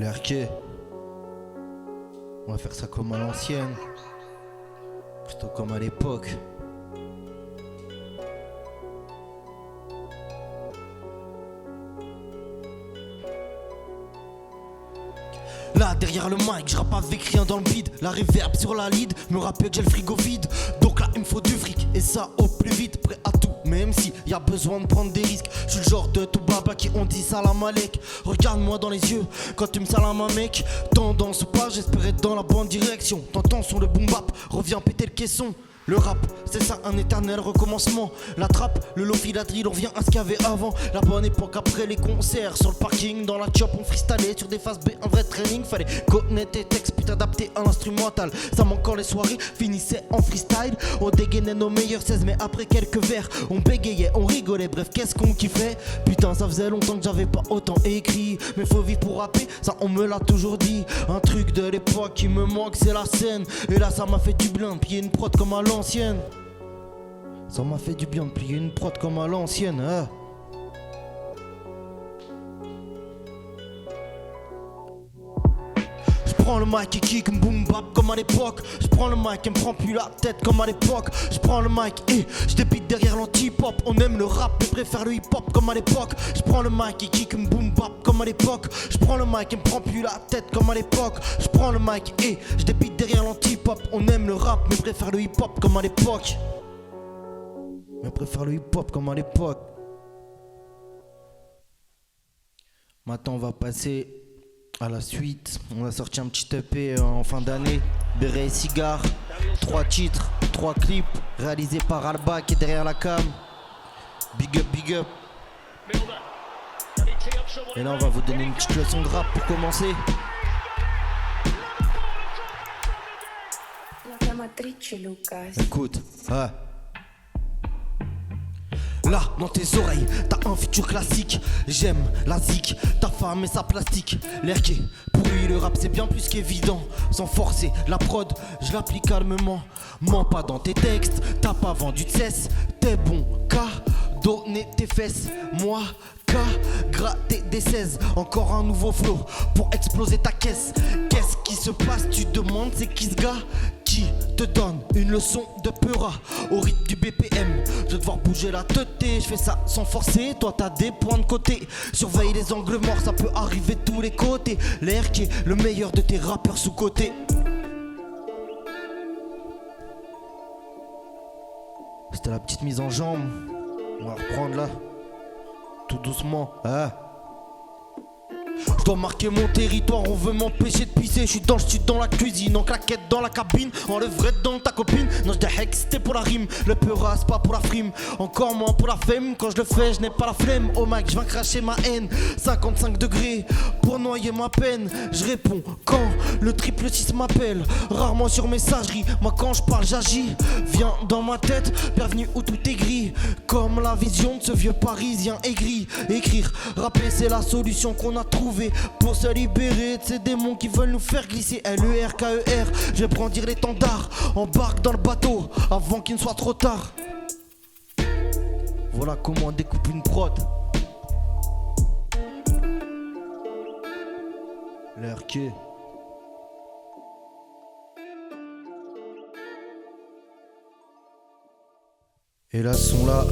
l'RK. On va faire ça comme à l'ancienne, plutôt comme à l'époque. Là derrière le mic, je rappe avec rien dans le bide. La reverb sur la lead me rappelle que j'ai le frigo vide. Donc là il me faut du fric et ça au plus vite. Prêt à tout, même si y a besoin de prendre des risques. Je suis le genre de tout baba qui on dit salam alek. Regarde-moi dans les yeux quand tu me salames un mec. Tendance ou pas, j'espère être dans la bonne direction. T'entends son le boom bap, reviens péter le caisson. Le rap, c'est ça un éternel recommencement. La trappe, le lofi, la drill, on revient à ce qu'il y avait avant. La bonne époque après les concerts. Sur le parking, dans la chop, on freestallait sur des phases B, un vrai training. Fallait connaître tes textes, puis t'adapter à l'instrumental. Ça manque quand les soirées finissaient en freestyle. On dégainait nos meilleurs 16, mais après quelques verres, on bégayait, on rigolait, bref, qu'est-ce qu'on kiffait. Putain, ça faisait longtemps que j'avais pas autant écrit. Mais faut vivre pour rapper, ça on me l'a toujours dit. Un truc de l'époque qui me manque, c'est la scène. Et là, ça m'a fait du bien, plier une prod comme à l'ancienne. Ça m'a fait du bien de plier une prod comme à l'ancienne, hein. J'prends le mic et kick un boom bap comme à l'époque. J'prends le mic et me prends plus la tête comme à l'époque. J'prends le mic et j'débite derrière l'anti-pop. On aime le rap mais préfère le hip-hop comme à l'époque. J'prends le mic et kick un boom bap comme à l'époque. J'prends le mic et me prends plus la tête comme à l'époque. J'prends le mic et j'débite derrière l'anti-pop. On aime le rap mais préfère le hip-hop comme à l'époque. Mais préfère le hip-hop comme à l'époque. Maintenant on va passer à la suite. On a sorti un petit EP en fin d'année. Béret et cigare. 3 titres, 3 clips réalisés par Alba qui est derrière la cam. Big up, big up. Et là on va vous donner une petite leçon de rap pour commencer. Écoute, ah. Là, dans tes oreilles, t'as un futur classique. J'aime la zik, ta femme et sa plastique. L'RK, pour lui le rap c'est bien plus qu'évident. Sans forcer, la prod, je l'applique calmement. Mens pas dans tes textes, t'as pas vendu de cesse. T'es bon qu'à donner tes fesses. Moi, qu'à gratter des 16. Encore un nouveau flow pour exploser ta caisse. Qu'est-ce qui se passe, tu demandes, c'est qui ce gars qui te donne une leçon de peura au rythme du BPM. Je vais devoir bouger la tête, je fais ça sans forcer. Toi t'as des points de côté. Surveille les angles morts, ça peut arriver de tous les côtés. L'air qui est le meilleur de tes rappeurs sous-côté. C'était la petite mise en jambe. On va reprendre là. Tout doucement, hein. Je dois marquer mon territoire, on veut m'empêcher de pisser. Je suis dans la cuisine, en claquette dans la cabine, en levrette dans ta copine. Non, je déhex, c'était pour la rime. Le peur c'est pas pour la frime, encore moins pour la femme. Quand je le fais, je n'ai pas la flemme. Oh mec, je viens cracher ma haine. 55 degrés pour noyer ma peine. Je réponds quand le 666 m'appelle. Rarement sur messagerie, moi quand je parle j'agis. Viens dans ma tête, bienvenue où tout est gris. Comme la vision de ce vieux parisien aigri. Écrire, rapper c'est la solution qu'on a trouvée pour se libérer de ces démons qui veulent nous faire glisser. L-E-R-K-E-R, je vais brandir l'étendard. Embarque dans le bateau avant qu'il ne soit trop tard. Voilà comment on découpe une prod. L'RK. Et là, ce son là,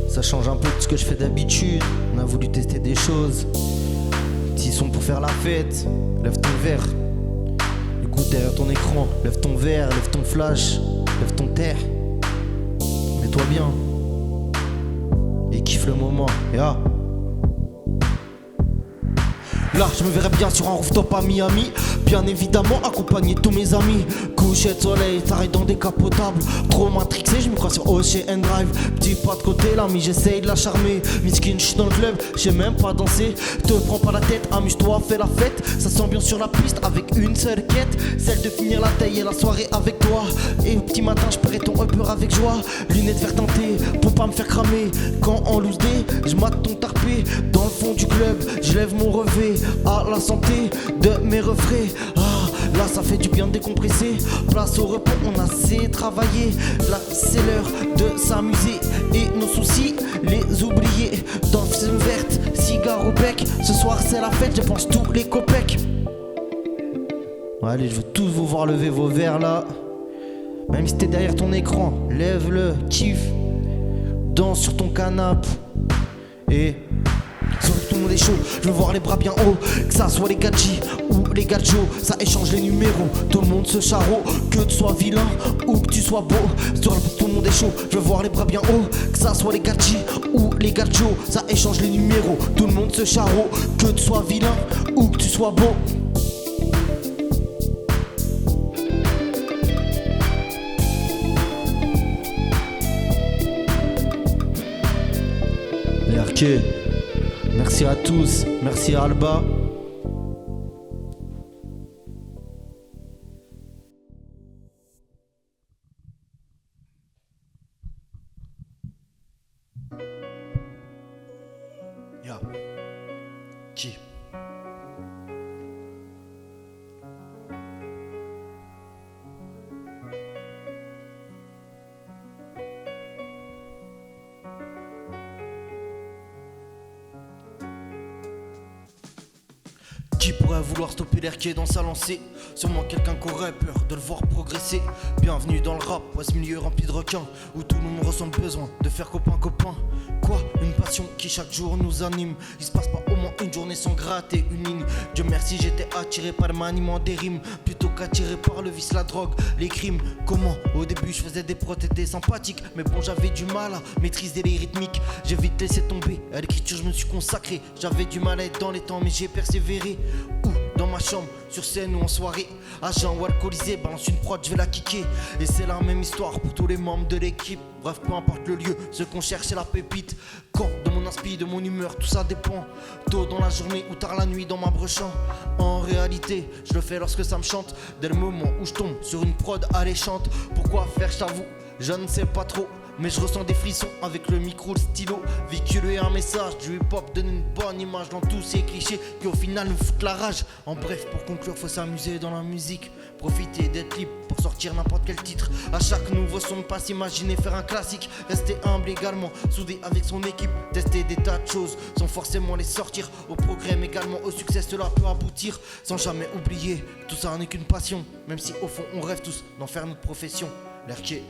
ça change un peu de ce que je fais d'habitude. On a voulu tester des choses. Petits sons pour faire la fête. Lève ton verre. Écoute derrière ton écran. Lève ton verre, lève ton flash. Lève ton terre. Mets-toi bien. Et kiffe le moment. Et ah. Là, je me verrais bien sur un rooftop à Miami. Bien évidemment, accompagné de tous mes amis. Coucher de soleil, t'arrêtes dans des capotables. Trop matrixé, je me crois sur Ocean Drive. Petit pas de côté, l'ami, j'essaye de la charmer. Miskin, j'suis dans le club, j'sais même pas danser. Te prends pas la tête, amuse-toi, fais la fête. Ça sent bien sur la piste avec une seule quête. Celle de finir la taille et la soirée avec toi. Et au petit matin, j'paierai ton upper avec joie. Lunettes faire tenter, pour pas me faire cramer. Quand en loose day, j'mate ton tarpé. Dans le fond du club, j'lève mon revêt. À la santé de mes refrains. Ah, là ça fait du bien de décompresser. Place au repos, on a assez travaillé. Là c'est l'heure de s'amuser et nos soucis les oublier. Dans film verte, cigare au bec. Ce soir c'est la fête, je pense tous les copecs. Allez, je veux tous vous voir lever vos verres là. Même si t'es derrière ton écran, lève-le, kiffe. Danse sur ton canapé. Et sur tout le monde est chaud, je veux voir les bras bien hauts. Que ça soit les gadgets ou les gadgets, ça échange les numéros. Tout le monde se charro, que tu sois vilain ou que tu sois beau. Sur le tout le monde est chaud, je veux voir les bras bien hauts. Que ça soit les gadgets ou les gadgets, ça échange les numéros. Tout le monde se charro, que tu sois vilain ou que tu sois beau. RK, merci à tous, merci à Alba. Ya, qui? Qui pourrait vouloir stopper l'RK dans sa lancée? Sûrement quelqu'un qui aurait peur de le voir progresser. Bienvenue dans le rap, ouais, ce milieu rempli de requins, où tout le monde ressent le besoin de faire copain. Quoi? Une passion qui chaque jour nous anime. Il se passe pas au moins une journée sans gratter une ligne. Dieu merci, j'étais attiré par le maniement des rimes plutôt qu'attiré par le vice, la drogue, les crimes. Comment? Au début je faisais des protétés sympathiques, mais bon j'avais du mal à maîtriser les rythmiques. J'ai vite laissé tomber, à l'écriture je me suis consacré. J'avais du mal à être dans les temps mais j'ai persévéré. Ou dans ma chambre, sur scène ou en soirée, agent ou alcoolisé, balance une prod, je vais la kicker. Et c'est la même histoire pour tous les membres de l'équipe. Bref, peu importe le lieu, ce qu'on cherche c'est la pépite. Quand, de mon inspi, de mon humeur, tout ça dépend. Tôt dans la journée ou tard la nuit dans ma brechant. En réalité, je le fais lorsque ça me chante. Dès le moment où je tombe sur une prod alléchante. Pourquoi faire, je t'avoue, je ne sais pas trop. Mais je ressens des frissons avec le micro, le stylo. Véhiculer un message du hip-hop, donner une bonne image dans tous ces clichés qui au final nous foutent la rage. En bref, pour conclure, faut s'amuser dans la musique. Profiter d'être libre pour sortir n'importe quel titre. À chaque nouveau son, pas s'imaginer faire un classique. Rester humble également, soudé avec son équipe. Tester des tas de choses sans forcément les sortir. Au progrès mais également au succès, cela peut aboutir. Sans jamais oublier, tout ça n'est qu'une passion. Même si au fond on rêve tous d'en faire notre profession. L'RK.